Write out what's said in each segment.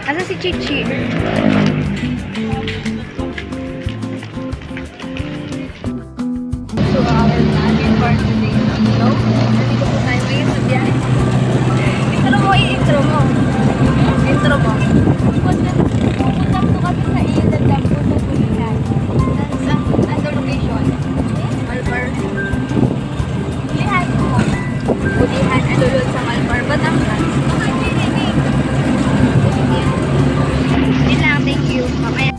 Asa si Chichi? So, our planning for today. So, nandito po tayo ngayon sa biyahe. Intro mo, i-intro mo. Intro mo. Pupunta po kami sa Ilan Dampo sa Pulihan. Ano location? Malbar. Pulihan po. Pulihan, Alulod sa Malbar, Batangas. Yun lang, thank you. Mamaya.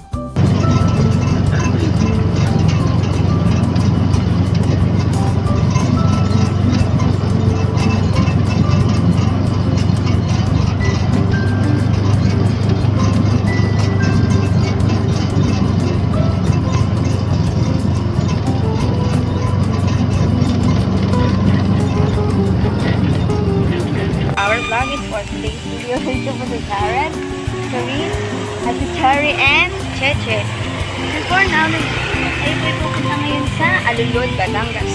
Our vlog is for today's video. Ito po si Karen, Karine, at si Cherry and Cheche. And for now, ay po kita ngayon sa Alulod, Batangas.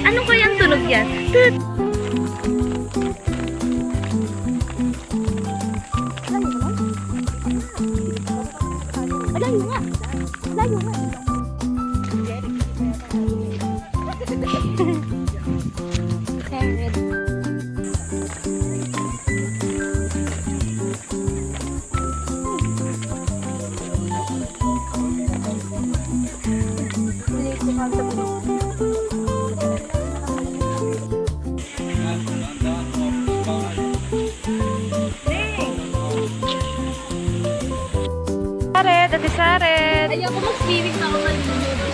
Anong kayang tunog yan? Tut! Layo nga! Layo nga! Karen. Saret, Ate Saret. Ayaw ko mag-swimming na ako malulunod.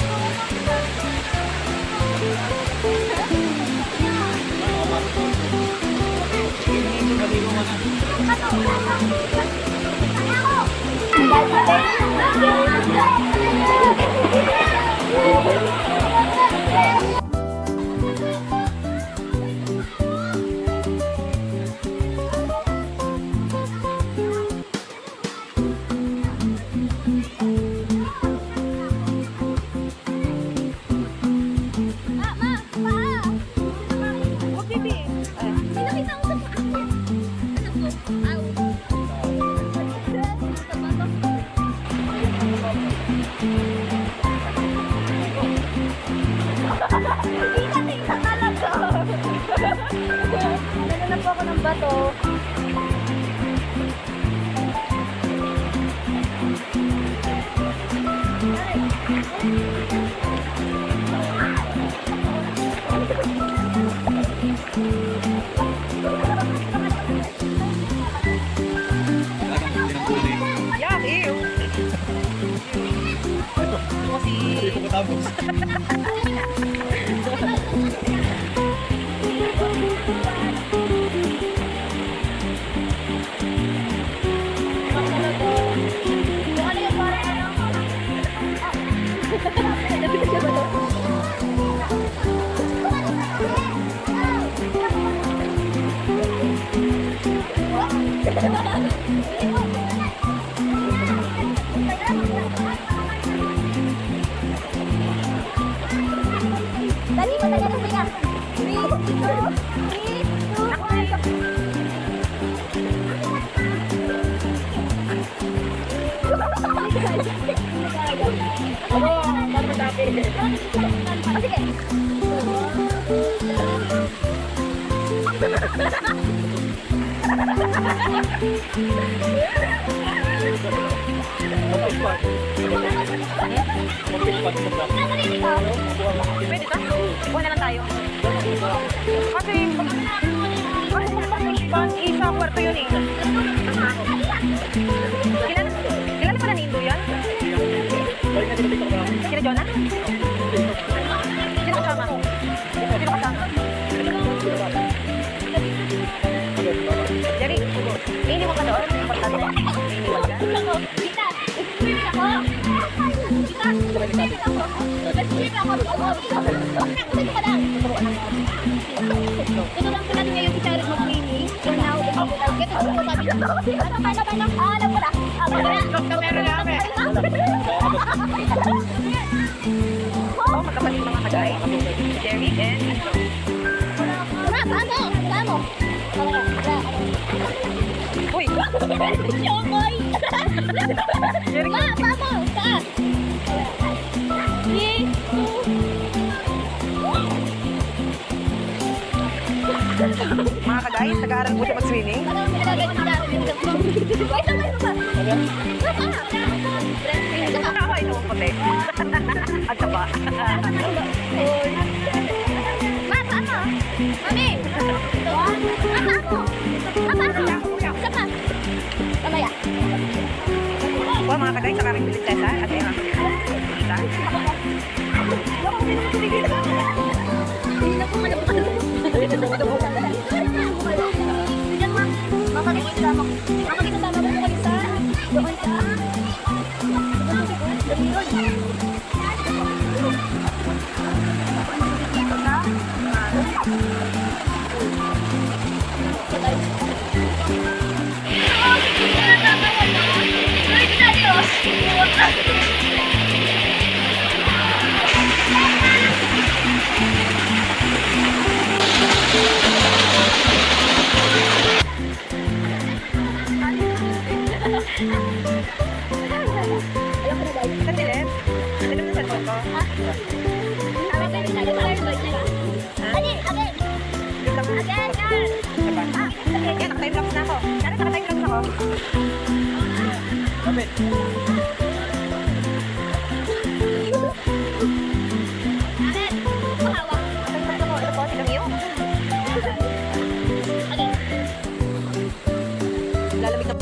Ano na po ako ng bato? Yuck, ew. Dali, matagal na siya. 3, Pwede ba? Buwan na lang tayo. Kasi, pang isa kwarto yun eh. Kilala pa na ni Indo yan? Kira Jonah? Sino kasama? Sino kasama? Jerry, iniwan ka doon. Importante. Iniwan ka. Kita, swimming ako. Kita, swimming ako. Swimming ako. Dito ka lang. Ito lang pala ngayon si Charles mag-swimming. So now, ito ko sabi. Alam ko na. Kamera namin. Oh, magkapatid mga kagay. Jerry and Paano? Uy! Shokoy! Ma, pamo! Taas! Yes! Mga ka-guys, nag-aaral po siya mag-swimming. Ano ang pinagagay mo na? Wait lang, wait lang. Ako ay puti. At saba. Ma, paano? Mami! Ma, paano? Ma, paano? Isa pa. Mamaya. Po, mga ka-guys, sa kaming prinsesa at ayun ang kita. Hindi na po malapalo. Bigyan mo. Makakikisama ko. Makakikisama ko kayo sa doon sa... Sa dilim? Dilim na sa toto. Yan, naka-time lapse na ako. Sana naka-time lapse ako. Ito po, si Camille. Lalamig na.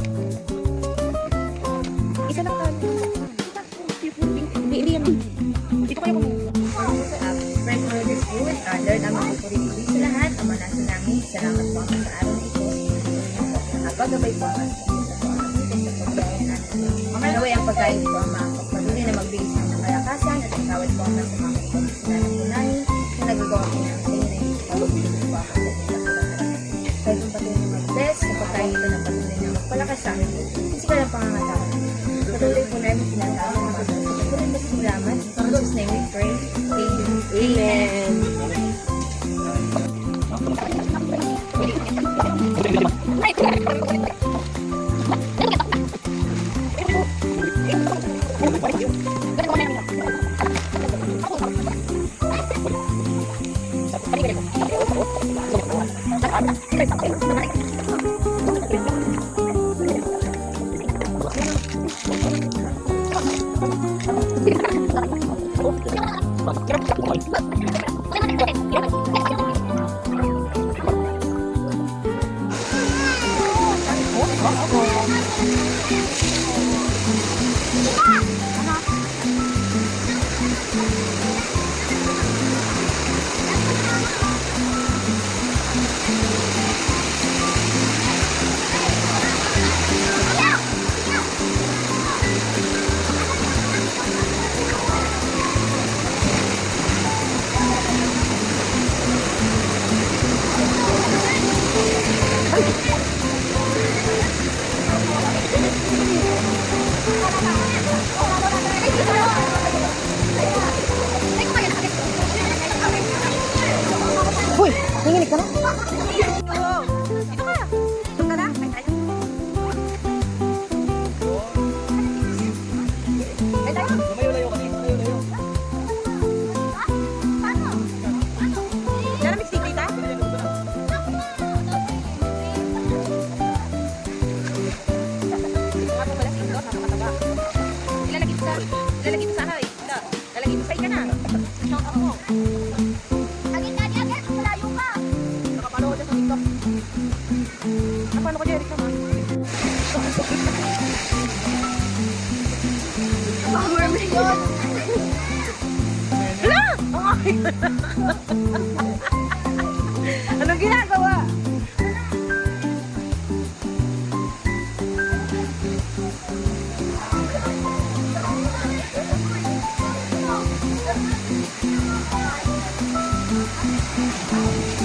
Isa lang tayo. Hindi yan. Dito kayo kumuha. Friend orders you and other na magpupuri-puri sa lahat. Ama natin namin, salamat po ang sa araw na ito. Nakapagabay po ang sa pagkain natin. Naway ang pagkain po ang mga pagpatuloy na magbigay sa ng kalakasan at ikawat po ang sa mga kapagpatuloy na punahin na nagagawa po ng sa inyo na hindi po ang sa kahit ang patuloy na mag-bless sa pagkain ito na patuloy na magpalakas sa amin. Physical ang pangangatawan. Patuloy po namin sinasama ng mga patuloy na salamat. In Jesus' name we pray. Amen. Hoy, nanginig ka na? Dito ka. Dito ka na. Ay, tayo. Ay, tayo. Lumayo-layo kami. Lumayo-layo. Naramig stick dita? Mga po pala sindot, napakataba. Ilalagay mo sa hay. Ilalagay mo sa hay ka na. Shout out mo. Nakapalo ko dyan sa TikTok. Napano ko dyan, Eric naman. Hala! Anong ginagawa?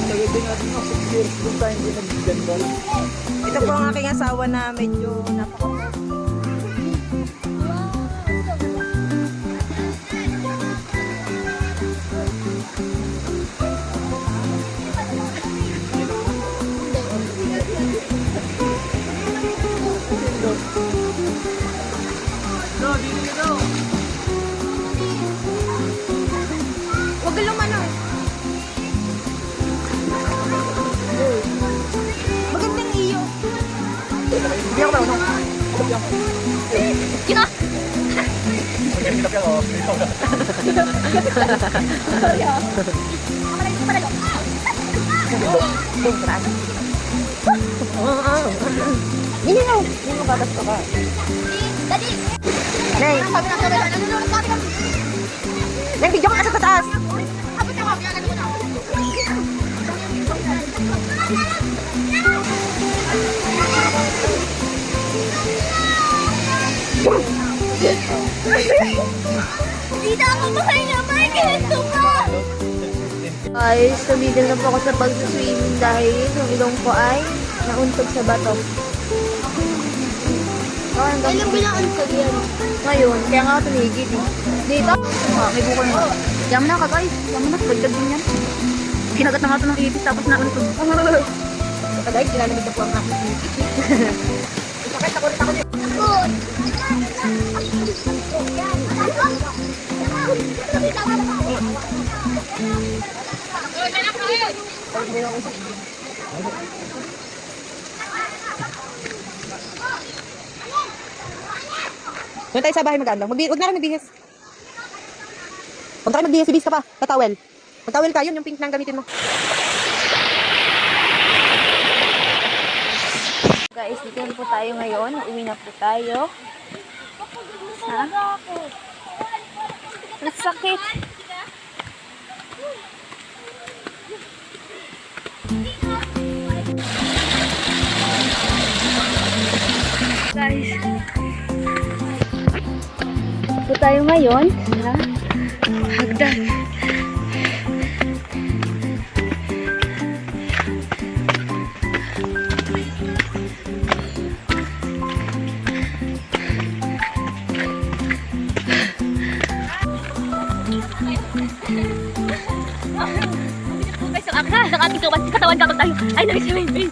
Tagay din natin ako sa years kung tayo hindi nag-gandal. Ito po ang aking asawa na medyo napaka... Sorry ha. Malayo ko malayo. Hindi mo gagasto ka. Daddy. Nay, Sabi ng kamera, nanonood ka kami. Nang video ka sa taas. Abot na kami, ano na. Dito ako makahinga, Michael! Tupa! Guys, tumigil na po ako sa pag-swimming dahil yung ilong ko ay nauntog sa bato. Oh, Ilang bilangan ko yan? ngayon, kaya nga ako tumigil eh. Dito? May bukol mo. Yaman na ka guys. Yaman na. Dagdag din yan. Kinagat na nga ito ng ipis tapos nauntog. Saka guys, nilalamig na po ang aking ipis. Sakit ako rin ako din. Good! Doon tayo sa bahay mag-andang. Huwag na rin magbihis. Huwag tayo magbihis. Ibihis ka pa. Patawel. Patawel ka. Yun yung pink na ang gamitin mo. Guys, dito na po tayo ngayon. Uwi na po tayo. Ha? Ang sakit. Guys, po tayo ngayon sa hagdan. Guys, ang akla ng ating katawan kapag tayo ay nag-swimming.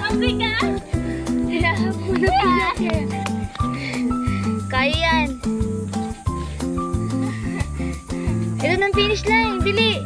Ang bigat! Kaya yan. Ito ng finish line. Bili.